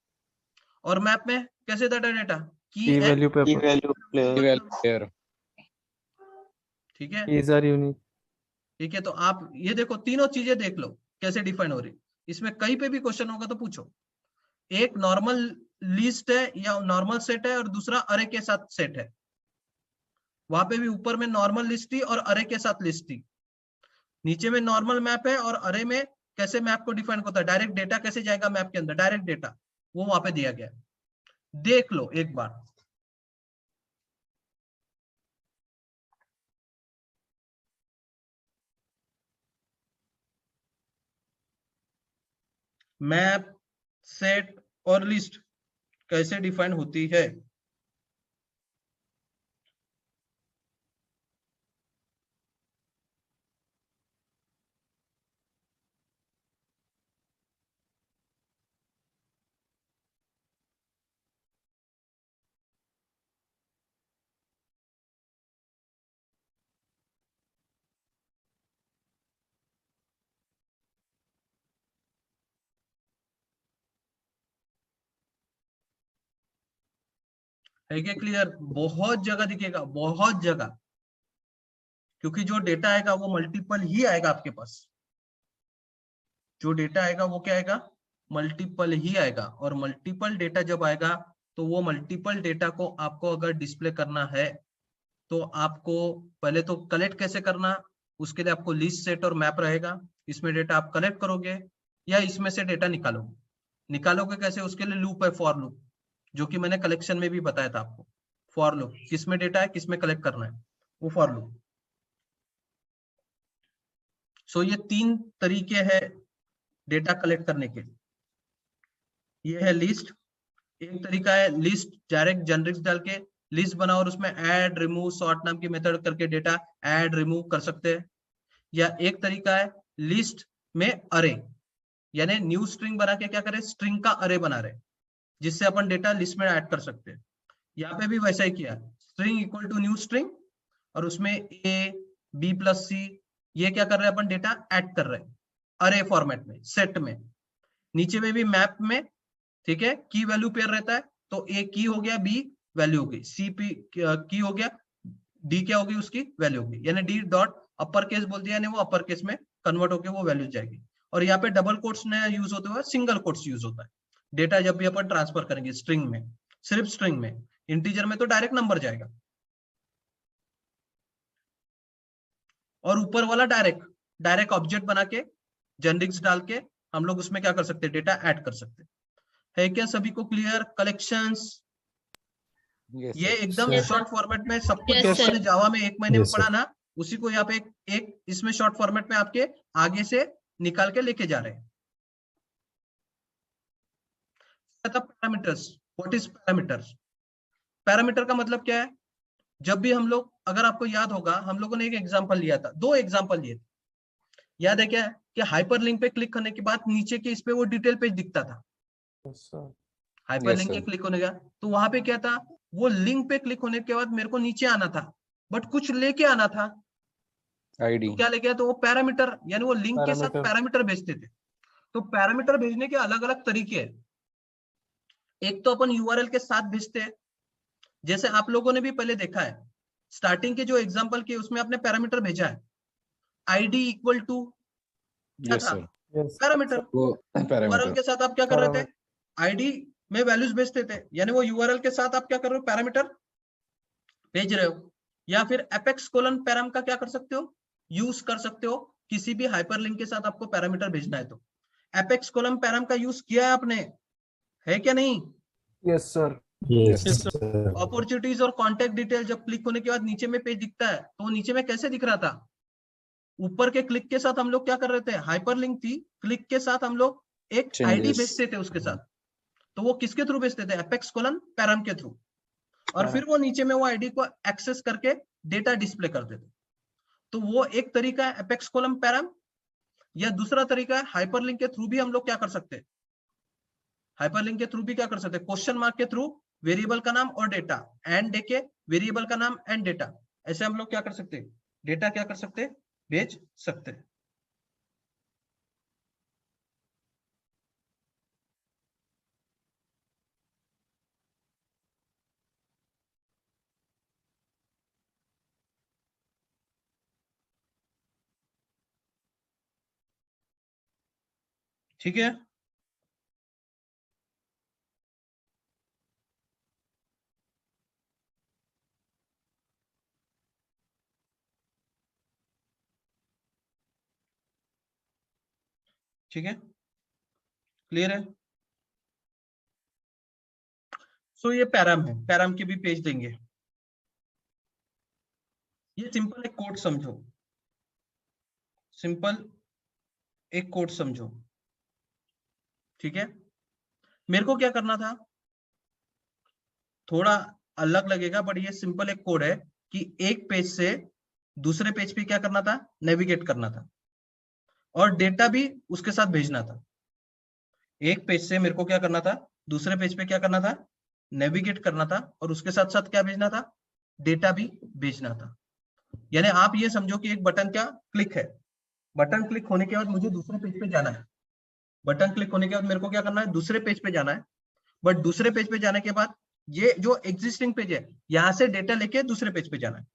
और मैप में कैसे था डेटा, की Key value की paper. Value player. Well, here. ठीक है, Keys are unique. ठीक है। तो आप ये देखो तीनों चीजें देख लो कैसे डिफाइन हो रही, इसमें कहीं पे भी क्वेश्चन होगा तो पूछो। एक नॉर्मल लिस्ट है या नॉर्मल सेट है और दूसरा अरे के साथ सेट है। वहां पे भी ऊपर में नॉर्मल लिस्ट थी और अरे के साथ लिस्ट थी, नीचे में नॉर्मल मैप है और अरे में कैसे मैप को डिफाइन होता है, डायरेक्ट डेटा कैसे जाएगा मैप के अंदर, डायरेक्ट डेटा, वो वहां पे दिया गया है। देख लो एक बार, मैप, सेट, और लिस्ट कैसे डिफाइन होती है? है क्या क्लियर? बहुत जगह दिखेगा, बहुत जगह, क्योंकि जो डेटा आएगा वो मल्टीपल ही आएगा आपके पास। जो डेटा आएगा वो क्या आएगा? मल्टीपल ही आएगा। और मल्टीपल डेटा जब आएगा तो वो मल्टीपल डेटा को आपको अगर डिस्प्ले करना है तो आपको पहले तो कलेक्ट कैसे करना, उसके लिए आपको लिस्ट, सेट और मैप रहेगा। इसमें डेटा आप कलेक्ट करोगे या इसमें से डेटा निकालोगे। निकालोगे कैसे? उसके लिए लूप है, फॉर लूप, जो कि मैंने कलेक्शन में भी बताया था आपको। फॉर लूप किसमें डेटा है, किसमें कलेक्ट करना है, वो फॉर लूप। सो ये 3 तरीके हैं डेटा कलेक्ट करने के। ये है लिस्ट, एक तरीका है लिस्ट डायरेक्ट जेनरिक्स डाल के लिस्ट बनाओ और उसमें ऐड, रिमूव, सॉर्ट नाम की मेथड करके डेटा ऐड, रिमूव कर सकते हैं। या एक तरीका है लिस्ट में अरे, यानी न्यू स्ट्रिंग बना के क्या करें, स्ट्रिंग का अरे बना रहे, जिससे अपन डेटा लिस्ट में ऐड कर सकते हैं। यहाँ पे भी वैसा ही किया, string equal to new string और उसमें ए बी प्लस सी, ये क्या कर रहे हैं अपन, डेटा ऐड कर रहे हैं अरे फॉर्मेट में, सेट में। नीचे में भी मैप में, ठीक है, की वैल्यू पेयर रहता है, तो ए की हो गया, बी वैल्यू हो गई, सी पी की हो गया, डी क्या होगी, उसकी वैल्यू होगी। यानी डी डॉट अपर केस बोल दिया, यानी वो अपर केस में कन्वर्ट होकर वो वैल्यू जाएगी। और यहाँ पे डबल कोट्स नया यूज होते हुए सिंगल कोट्स यूज होता है। डेटा जब भी अपन ट्रांसफर करेंगे स्ट्रिंग में, सिर्फ स्ट्रिंग में, इंटीजर में तो डायरेक्ट नंबर जाएगा। और ऊपर वाला डायरेक्ट डायरेक्ट ऑब्जेक्ट बना के जेनरिक्स डाल के हम लोग उसमें क्या कर सकते हैं, डेटा ऐड कर सकते हैं। है क्या सभी को क्लियर? कलेक्शंस ये एकदम Yes, शॉर्ट sir. फॉर्मेट में सब कुछ Yes, जो sir. मैंने जावा में 1 महीने में Yes, sir. पढ़ा ना, उसी को यहाँ पे एक इसमें शॉर्ट फॉर्मेट में आपके आगे से निकाल के लेके जा रहे हैं। Parameters, what is parameters? Parameter का मतलब क्या है? जब भी हम लोग, अगर आपको याद होगा, हम लोगों ने एक एग्जांपल लिया था, 2 एग्जांपल लिए थे। याद है क्या? कि हाइपरलिंक पे क्लिक करने के बाद नीचे के इस पे वो डिटेल पेज दिखता था। हाइपरलिंक पे क्लिक होने का तो वहां पे क्या था, वो लिंक पे क्लिक होने के बाद मेरे को नीचे आना था, बट कुछ लेके आना था। आईडी तो क्या लेके आया? तो वो पैरामीटर, यानी वो लिंक के साथ पैरामीटर भेजते थे। तो पैरामीटर भेजने के अलग अलग तरीके हैं। एक तो अपन यूआरएल के साथ भेजते हैं, जैसे आप लोगों ने भी पहले देखा है, स्टार्टिंग के जो एग्जांपल किए उसमें आपने पैरामीटर भेजा है, आईडी इक्वल टू क्या था, पैरामीटर। यूआरएल के साथ आप क्या कर रहे थे, आईडी में वैल्यूज भेजते थे, यानी वो यूआरएल के साथ आप क्या कर रहे हो, पैरामीटर भेज रहे हो। या फिर एपेक्स कोलन पैराम का क्या कर सकते हो, यूज कर सकते हो, किसी भी हाइपरलिंक के साथ आपको पैरामीटर भेजना है तो। एपेक्स कोलन पैराम का यूज किया है आपने, है क्या नहीं? Yes, sir. Yes, Yes, sir. Opportunities और कॉन्टेक्ट डिटेल जब क्लिक होने के बाद नीचे में पेज दिखता है, तो नीचे में कैसे दिख रहा था, ऊपर के क्लिक के साथ हम लोग क्या कर रहे थे, हाइपरलिंक थी, क्लिक के साथ हम लोग एक आईडी भेजते थे उसके साथ। तो वो किसके थ्रू भेजते थे, एपेक्स कोलन पैराम के थ्रू। और फिर वो नीचे में वो आईडी को एक्सेस करके डेटा डिस्प्ले करते थे। तो वो एक तरीका है एपेक्स कोलन पैराम। या दूसरा तरीका है हाइपरलिंक के थ्रू भी हम लोग क्या कर सकते हैं, हाइपरलिंक के थ्रू भी क्या कर सकते हैं, क्वेश्चन मार्क के थ्रू वेरिएबल का नाम और डेटा, एंड देके वेरिएबल का नाम एंड डेटा, ऐसे हम लोग क्या कर सकते हैं, डेटा क्या कर सकते हैं, भेज सकते हैं। ठीक है, ठीक है, क्लियर है? सो ये पैराम है, पैराम के भी पेज देंगे। ये सिंपल एक कोड समझो, सिंपल एक कोड समझो, ठीक है। मेरे को क्या करना था, थोड़ा अलग लगेगा बट ये सिंपल एक कोड है कि एक पेज से दूसरे पेज पे क्या करना था, नेविगेट करना था और डेटा भी उसके साथ भेजना था। एक पेज से मेरे को क्या करना था, दूसरे पेज पे क्या करना था, नेविगेट करना था और उसके साथ साथ क्या भेजना था, डेटा भी भेजना था। यानी आप ये समझो कि एक बटन क्या क्लिक है, बटन क्लिक होने के बाद मुझे दूसरे पेज पे जाना है, बटन क्लिक होने के बाद मेरे को क्या करना है, दूसरे पेज पे जाना है। बट दूसरे पेज पे जाने के बाद ये जो एग्जिस्टिंग पेज है यहां से डेटा लेके दूसरे पेज पे जाना है,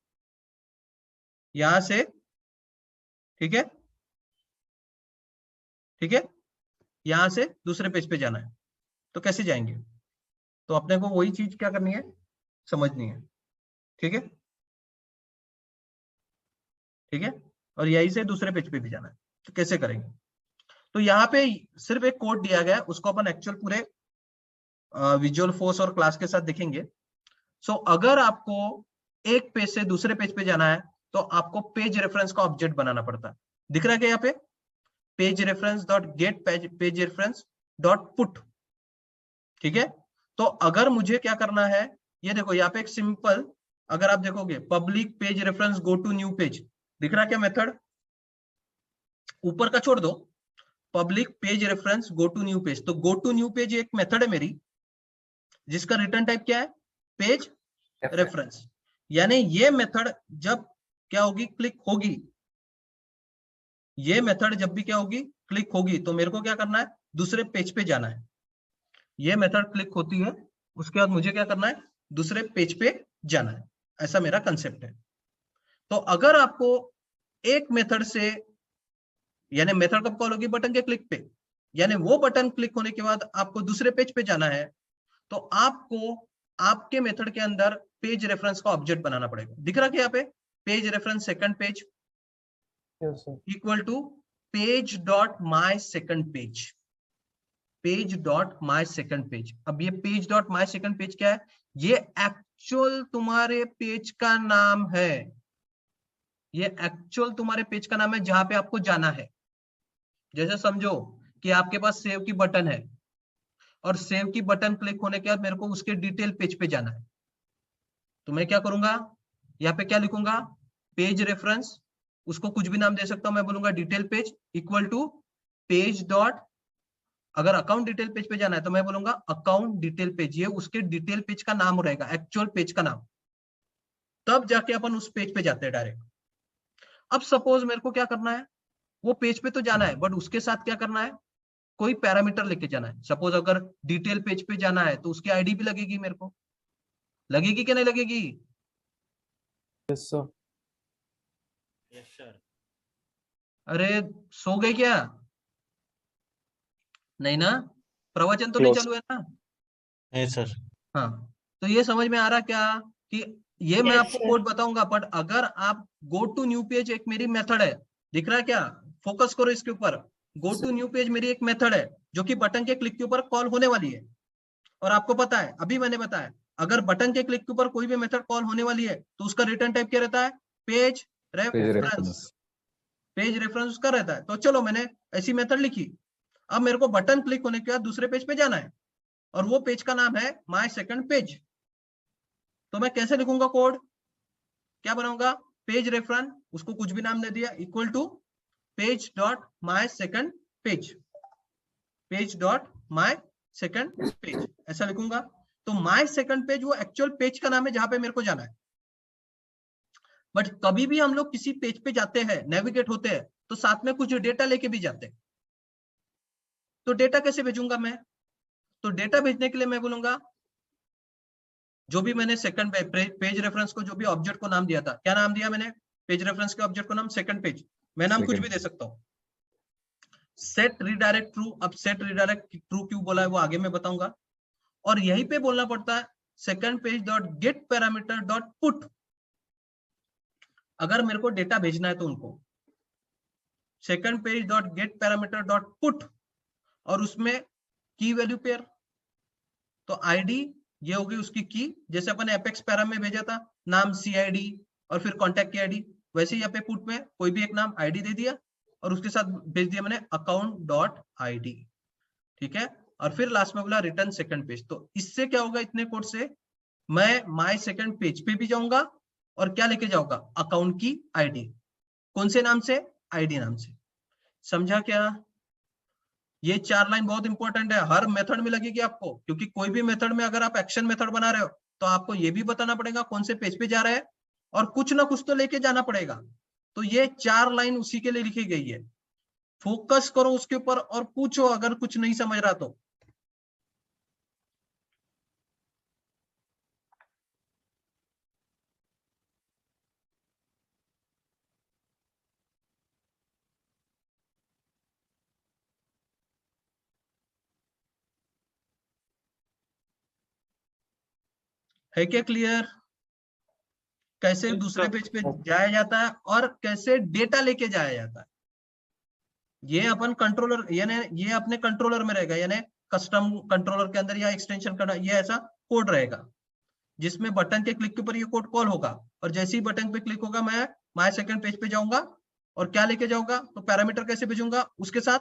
यहां से, ठीक है, ठीक है, यहां से दूसरे पेज पे जाना है। तो कैसे जाएंगे, तो अपने को वही चीज क्या करनी है, समझनी है। ठीक है, ठीक है, और यहीं से दूसरे पेज पे भी जाना है। तो कैसे करेंगे, तो यहाँ पे सिर्फ एक कोड दिया गया है, उसको अपन एक्चुअल पूरे विजुअल फोर्स और क्लास के साथ देखेंगे। सो अगर आपको एक पेज से दूसरे पेज पे जाना है तो आपको पेज रेफरेंस का ऑब्जेक्ट बनाना पड़ता है। दिख रहा है क्या यहाँ पे, page reference dot gate page reference dot put. ठीक है, तो अगर मुझे क्या करना है, ये देखो यहाँ पे एक सिंपल, अगर आप देखोगे public page reference go to new page, दिख रहा है क्या मेथड, ऊपर का छोड़ दो, public page reference go to new page. तो गो टू न्यू पेज एक मेथड है मेरी जिसका रिटर्न टाइप क्या है, पेज रेफरेंस। यानी ये मेथड जब क्या होगी, क्लिक होगी, ये मेथड जब भी क्या होगी, क्लिक होगी, तो मेरे को क्या करना है, दूसरे पेज पे जाना है। ये मेथड क्लिक होती है, उसके बाद मुझे क्या करना है, दूसरे पेज पे जाना है। ऐसा मेरा कंसेप्ट है। तो अगर आपको एक मेथड से, यानी मेथड कब कॉल होगी, बटन के क्लिक पे, यानी वो बटन क्लिक होने के बाद आपको दूसरे पेज पे जाना है, तो आपको आपके मेथड के अंदर पेज रेफरेंस का ऑब्जेक्ट बनाना पड़ेगा। दिख रहा है यहाँ पे, page reference second page equal to page dot my second page, page dot my second page. अब ये page dot my second page क्या है, ये एक्चुअल तुम्हारे पेज का नाम है, ये एक्चुअल तुम्हारे पेज का नाम है जहां पे आपको जाना है। जैसे समझो कि आपके पास सेव की बटन है और सेव की बटन क्लिक होने के बाद मेरे को उसके डिटेल पेज पे जाना है, तो मैं क्या करूंगा, यहाँ पे क्या लिखूंगा, पेज रेफरेंस, उसको कुछ भी नाम दे सकता हूं, मैं बोलूंगा detail page equal to page dot, अगर अकाउंट डिटेल पेज पे जाना है तो मैं बोलूंगा अकाउंट डिटेल पेज, ये उसके डिटेल पेज का नाम रहेगा, एक्चुअल पेज का नाम। तब जाके अपन उस पेज पे जाते हैं डायरेक्ट। अब सपोज मेरे को क्या करना है, वो पेज पे तो जाना है बट उसके साथ क्या करना है, कोई पैरामीटर लेके जाना है। सपोज अगर डिटेल पेज पे जाना है तो उसकी आईडी भी लगेगी, मेरे को लगेगी कि नहीं लगेगी, Yes, sir. अरे सो गए क्या, नहीं ना, प्रवचन तो नहीं Close. चालू है ना। नहीं सर। हाँ, तो ये समझ में आ रहा क्या कि ये मैं Yes, आपको sir. कोड बताऊंगा, बट अगर आप गो टू न्यू पेज एक मेरी मेथड है, दिख रहा है क्या, फोकस करो इसके ऊपर, गो टू न्यू पेज मेरी एक मेथड है जो कि बटन के क्लिक के ऊपर कॉल होने वाली है। और आपको पता है, अभी मैंने बताया, अगर बटन के क्लिक के ऊपर कोई भी मेथड कॉल होने वाली है तो उसका रिटर्न टाइप क्या रहता है, पेज रेफरेंस, पेज रेफरेंस उसका रहता है। तो चलो मैंने ऐसी मेथड लिखी, अब मेरे को बटन क्लिक होने के बाद दूसरे पेज पे जाना है और वो पेज का नाम है माय सेकंड पेज। तो मैं कैसे लिखूंगा कोड, क्या बनाऊंगा, पेज रेफरेंस, उसको कुछ भी नाम दे दिया, equal to page dot my second page, page dot my second page, ऐसा लिखूंगा। तो माय सेकंड पेज वो एक्चुअल पेज का नाम है जहां पे मेरे को जाना है। बट कभी भी हम लोग किसी पेज पे जाते हैं, नेविगेट होते हैं, तो साथ में कुछ डेटा लेके भी जाते हैं। तो डेटा कैसे भेजूंगा मैं, तो डेटा भेजने के लिए मैं बोलूंगा, जो भी मैंने सेकंड पेज रेफरेंस को जो भी ऑब्जेक्ट को नाम दिया था, क्या नाम दिया मैंने, पेज रेफरेंस के ऑब्जेक्ट को नाम सेकंड पेज, मैं नाम कुछ भी दे सकता हूँ। सेट रिडायरेक्ट ट्रू, अब सेट रिडायरेक्ट ट्रू क्यों बोला है वो आगे मैं बताऊंगा। और यहीं पे बोलना पड़ता है second page dot gate parameter dot put, अगर मेरे को डेटा भेजना है तो उनको second page dot gate parameter dot put, और उसमें की वैल्यू पेयर, तो आईडी ये होगी उसकी की, जैसे अपन एपेक्स पैरा में भेजा था नाम CID और फिर कॉन्टैक्ट की आईडी, वैसे ही यहाँ पे पुट में कोई भी एक नाम आईडी दे दिया और उसके साथ भेज दिया मैंने अकाउंट डॉट आईडी। ठीक है, और फिर लास्ट में बोला रिटर्न सेकंड पेज। तो इससे क्या होगा, इतने कोड से मैं माय सेकंड पेज पे भी जाऊंगा और क्या लेके जाऊंगा, अकाउंट की आईडी। कौन से नाम से, आईडी नाम से। समझा क्या? ये 4 लाइन बहुत इंपॉर्टेंट है, हर मेथड में लगेगी आपको, क्योंकि कोई भी मेथड में अगर आप एक्शन मेथड बना रहे हो तो आपको ये भी बताना पड़ेगा कौन से पेज पे जा रहा है और कुछ ना कुछ तो लेके जाना पड़ेगा। तो ये 4 लाइन उसी के लिए लिखी गई है। फोकस करो उसके ऊपर और पूछो अगर कुछ नहीं समझ रहा तो। है क्या क्लियर? कैसे Yes, दूसरे sir. पेज पे जाया जाता है और कैसे डेटा लेके जाया जाता है, ये अपन कंट्रोलर यानी ये अपने कंट्रोलर में रहेगा, यानी कस्टम कंट्रोलर के अंदर या एक्सटेंशन करना, ये ऐसा कोड रहेगा जिसमें बटन के क्लिक के ऊपर ये कोड कॉल होगा और जैसे ही बटन पे क्लिक होगा मैं माय सेकंड पेज पे जाऊंगा और क्या लेके जाऊंगा, तो पैरामीटर कैसे भेजूंगा उसके साथ।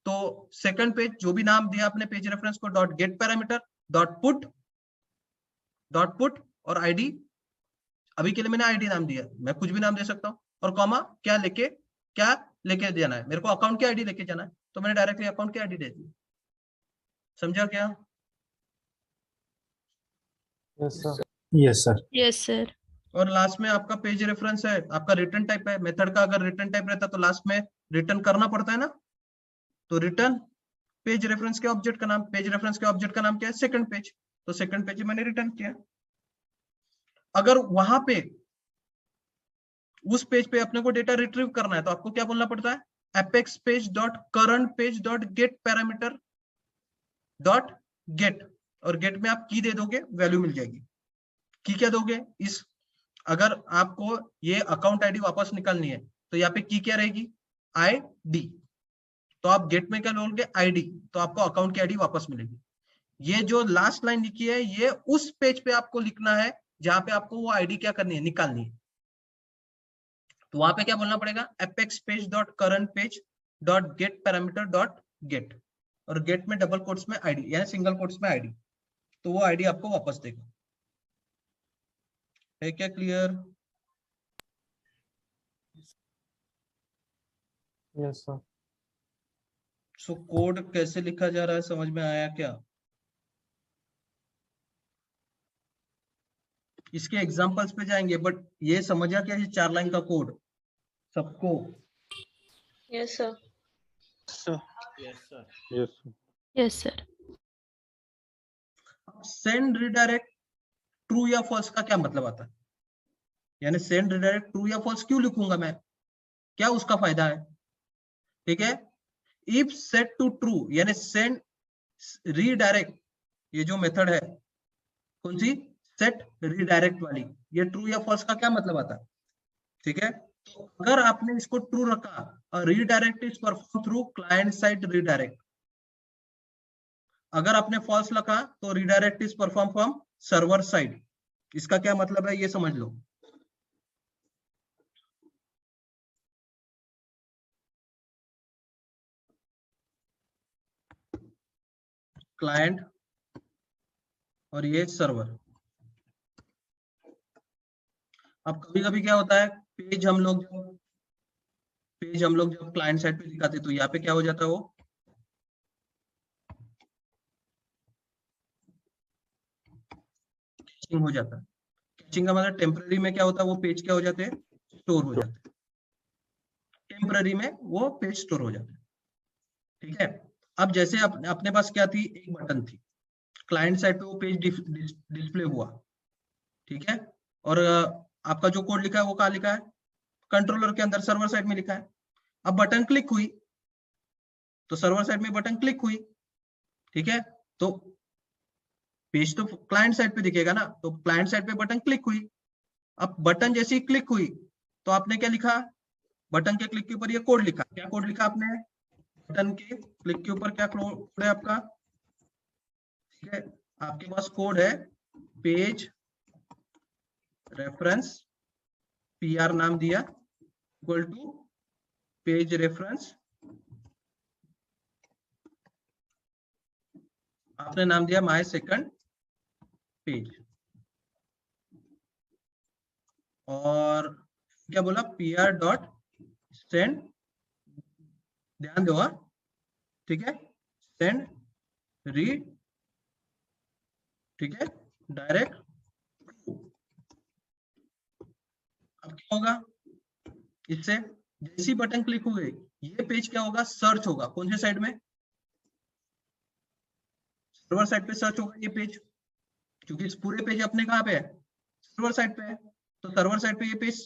तो सेकंड पेज जो भी नाम दिया अपने पेज रेफरेंस को, dot gate parameter, dot put और आईडी। अभी के लिए मैंने आईडी नाम दिया, मैं कुछ भी नाम दे सकता हूँ, और कॉमा क्या लेके जाना है, मेरे को अकाउंट की आईडी लेके जाना है, तो मैंने डायरेक्टली अकाउंट की आईडी दे दी। समझा क्या? Yes, sir. Yes, sir. Yes, sir. और लास्ट में आपका पेज रेफरेंस है, आपका रिटर्न टाइप है। मेथड का अगर रिटर्न टाइप रहता तो लास्ट में रिटर्न करना पड़ता है ना, तो रिटर्न पेज रेफरेंस के ऑब्जेक्ट का नाम, पेज रेफरेंस के ऑब्जेक्ट का नाम क्या है, सेकंड पेज, तो सेकंड पेज मैंने रिटर्न किया। अगर वहां पे उस पेज पे अपने को डेटा रिट्रीव करना है तो आपको क्या बोलना पड़ता है, apex page dot current page dot gate parameter dot gate, और गेट में आप की दे दोगे, वैल्यू मिल जाएगी। की क्या दोगे, इस अगर आपको ये अकाउंट आईडी वापस निकालनी है तो यहाँ पे की क्या रहेगी, आईडी, तो आप गेट में क्या लोगे, आईडी, तो आपको अकाउंट की आईडी वापस मिलेगी। ये जो लास्ट लाइन लिखी है ये उस पेज पे आपको लिखना है जहां पे आपको वो आईडी क्या करनी है, निकालनी है। तो वहां पे क्या बोलना पड़ेगा, apex page dot current page dot gate parameter dot gate, और गेट में डबल कोट्स में आईडी यानी सिंगल कोट्स में आईडी, तो वो आईडी आपको वापस देगा। है क्या clear? Yes, sir. So code कैसे लिखा जा रहा है समझ में आया क्या? इसके एग्जांपल्स पे जाएंगे, बट ये समझा क्या, ये 4 लाइन का कोड सबको? Yes, sir. Sir. Yes, sir. Yes, sir. Yes, sir. Send redirect true या फॉल्स का क्या मतलब आता है, यानी सेंड रिडायरेक्ट ट्रू या फॉल्स क्यों लिखूंगा मैं, क्या उसका फायदा है? ठीक है, इफ सेट टू ट्रू यानी सेंड रीडायरेक्ट, ये जो मेथड है कौन सी, सेट रीडायरेक्ट वाली, ये ट्रू या फॉल्स का क्या मतलब आता है? ठीक है, तो अगर आपने इसको ट्रू रखा, redirect is perform through client side redirect. अगर आपने फॉल्स लिखा तो redirect is perform from server side. इसका क्या मतलब है ये समझ लो। क्लाइंट और ये सर्वर। अब कभी कभी क्या होता है, पेज हम लोग जब क्लाइंट साइड पे दिखाते तो यहाँ पे क्या हो जाता है, वो कैचिंग हो जाता है। कैचिंग का मतलब टेम्पररी में क्या होता है, वो पेज क्या हो जाते हैं, स्टोर हो जाते हैं। टेम्पररी में वो पेज स्टोर हो जाते हैं। ठीक है, अब जैसे अपने पास क्या थी, एक बटन थी, क्लाइंट साइड पे वो पेज डिस्प्ले हुआ। ठीक है, और आपका जो कोड लिखा है वो कहाँ लिखा है, कंट्रोलर के अंदर सर्वर साइड में लिखा है। अब बटन क्लिक हुई तो सर्वर साइड में बटन क्लिक हुई, ठीक है, तो पेज तो क्लाइंट साइड पे दिखेगा ना, तो क्लाइंट साइड पे बटन क्लिक हुई। अब बटन जैसे ही क्लिक हुई तो आपने क्या लिखा, बटन के क्लिक के ऊपर ये कोड लिखा। क्या कोड लिखा आपने, बटन के क्लिक के ऊपर क्या कोड है आपका, ठीक है, आपके पास कोड है पेज रेफरेंस, पीआर नाम दिया, इक्वल टू पेज रेफरेंस आपने नाम दिया माय सेकंड पेज, और क्या बोला, pr डॉट सेंड, ध्यान दो, ठीक है, सेंड रीड, ठीक है, डायरेक्ट। अब क्या होगा, इससे जैसी बटन क्लिक हुए ये पेज क्या होगा, सर्च होगा। कौन से साइड में, सर्वर साइड पे सर्च होगा ये पेज, क्योंकि इस पूरे पेज अपने कहाँ पे है, सर्वर साइड पे है। तो सर्वर साइड पे ये पेज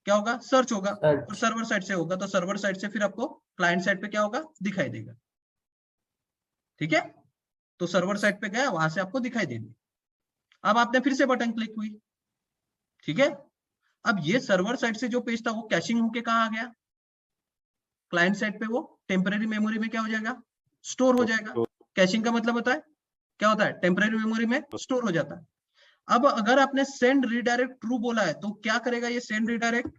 क्या होगा, सर्च होगा, और सर्वर साइड से होगा तो सर्वर साइड से फिर आपको क्लाइंट साइड पे क्या होगा, दिखाई देगा। ठीक है, तो सर्वर साइड पे गया, वहां से आपको दिखाई दे दिया। अब आपने फिर से बटन क्लिक हुई, ठीक है, अब ये सर्वर साइड से जो पेज था वो कैशिंग होके कहाँ आ गया, क्लाइंट साइड पे, वो टेम्परेरी मेमोरी में क्या हो जाएगा, स्टोर हो जाएगा। कैशिंग का मतलब होता है क्या होता है, टेम्परेरी मेमोरी में स्टोर हो जाता है। अब अगर आपने सेंड रीडायरेक्ट ट्रू बोला है तो क्या करेगा ये सेंड रीडायरेक्ट,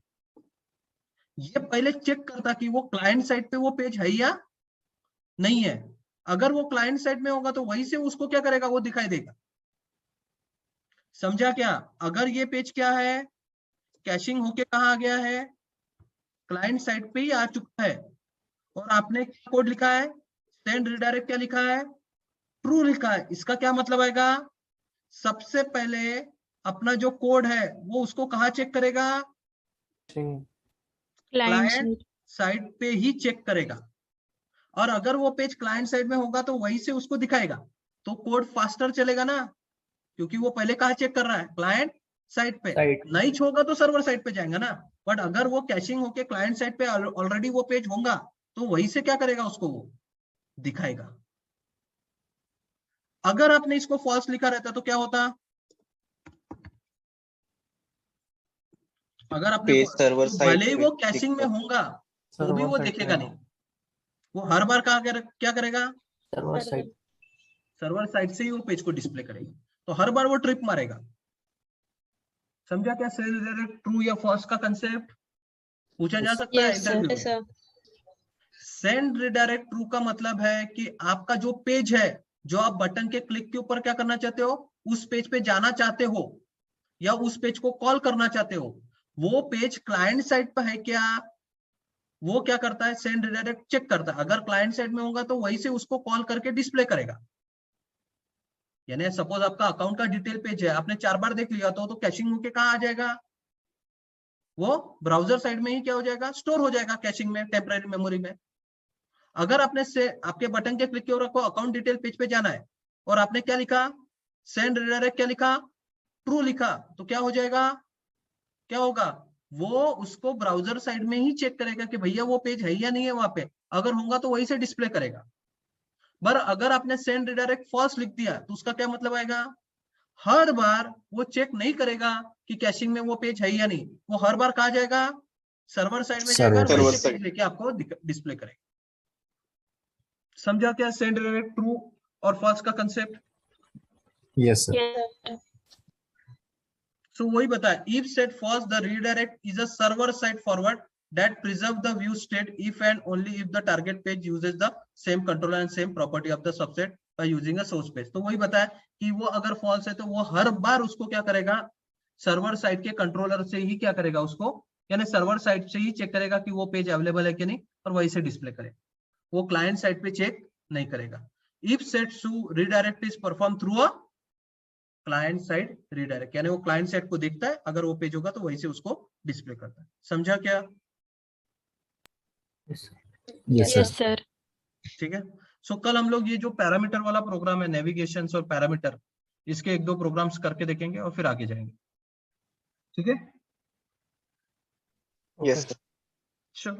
ये पहले चेक करता कि वो क्लाइंट साइड पे वो पेज है या नहीं है। अगर वो क्लाइंट साइड में होगा तो वहीं से उसको क्या करेगा, वो दिखाई देगा। समझा क्या, अगर ये पेज क्या है, कैशिंग होके कहाँ आ गया है, क्लाइंट साइड पे ही आ चुका है, और आपने कोड लिखा है सेंड रीडायरेक्ट, क्या लिखा है, ट्रू लिखा है। इसका क्या मतलब आएगा, सबसे पहले अपना जो कोड है वो उसको कहाँ चेक करेगा, क्लाइंट साइड पे ही चेक करेगा, और अगर वो पेज क्लाइंट साइड में होगा तो वहीं से उसको दिखाएगा। तो कोड फास्टर चलेगा ना, क्योंकि वो पहले कहाँ चेक कर रहा है, क्लाइंट साइड पे। नहीं होगा तो सर्वर साइड पे जाएगा ना, बट अगर वो कैशिंग होके क्लाइंट साइड पे ऑलरेडी वो पेज होगा तो वहीं से क्या करेगा, उसको वो दिखाएगा। अगर आपने इसको फॉल्स लिखा रहता तो क्या होता, अगर आपने पेज सर्वर तो साइड भले ही पे वो कैशिंग में होगा तो भी वो देखेगा नहीं, वो हर बार क्या करेगा, सर्वर साइड से ही वो पेज को डिस्प्ले करेगा, तो हर बार वो ट्रिप मारेगा। समझा क्या सेंड रीडायरेक्ट ट्रू या फॉल्स का कंसेप्ट, पूछा जा सकता है Yes, sir. Interview Yes, sir. Send redirect true का मतलब है कि आपका जो पेज है, जो आप बटन के क्लिक के ऊपर क्या करना चाहते हो, उस पेज पे जाना चाहते हो या उस पेज को कॉल करना चाहते हो, वो पेज क्लाइंट साइड पर है क्या, वो क्या करता है, सेंड रीडायरेक्ट चेक करता है। अगर क्लाइंट साइड में होगा तो वहीं से उसको कॉल करके डिस्प्ले करेगा। यानी सपोज आपका अकाउंट का डिटेल पेज है, आपने 4 बार देख लिया तो कैशिंग होके कहाँ आ जाएगा, वो ब्राउजर साइड में ही क्या हो जाएगा, स्टोर हो जाएगा कैशिंग में, टेम्परेरी मेमोरी में। अगर आपने से आपके बटन के क्लिक के ऊपर रखो अकाउंट डिटेल पेज पे जाना है और आपने क्या लिखा, सेंड रीडायरेक्ट क्या लिखा, ट्रू लिखा, तो क्या हो जाएगा, क्या होगा, वो उसको ब्राउजर साइड में ही चेक करेगा कि भैया वो पेज है या नहीं है वहां पे, अगर होगा तो वहीं से डिस्प्ले करेगा। पर अगर आपने सेंड रीडायरेक्ट फॉल्स लिख दिया तो उसका क्या मतलब आएगा, हर बार वो चेक नहीं करेगा कि कैशिंग में वो पेज है या नहीं, वो हर बार कहा जाएगा, सर्वर साइड में जाएगा और वहीं से पेज लेके आपको डिस्प्ले करेगा। समझा क्या सेंड रीडायरेक्ट ट्रू और फॉल्स का concept? Yes, sir. Yes, sir. So वही बताया, if set false the redirect is a server side forward that preserve the view state if and only if the target page uses the same controller and same property of the subset by using a source page। तो वही बताया कि वो अगर false है तो वो हर बार उसको क्या करेगा, सर्वर साइड के कंट्रोलर से ही क्या करेगा उसको, यानी सर्वर साइड से ही चेक करेगा कि वो पेज अवेलेबल है कि नहीं और वही से डिस्प्ले करेगा, वो क्लाइंट साइड पे चेक नहीं करेगा। If set to redirect is perform through a client side redirect, यानी वो क्लाइंट साइड को देखता है, अगर वो पेज होगा तो वहीं से उसको डिस्प्ले करता है। समझा क्या? Yes, sir. Yes, sir. ठीक है, सो कल हम लोग ये जो पैरामीटर वाला प्रोग्राम है, नेविगेशन और पैरामीटर, इसके 1-2 प्रोग्राम्स करके देखेंगे और फिर आगे जाएंगे। ठीक है, Yes, sir. श्योर।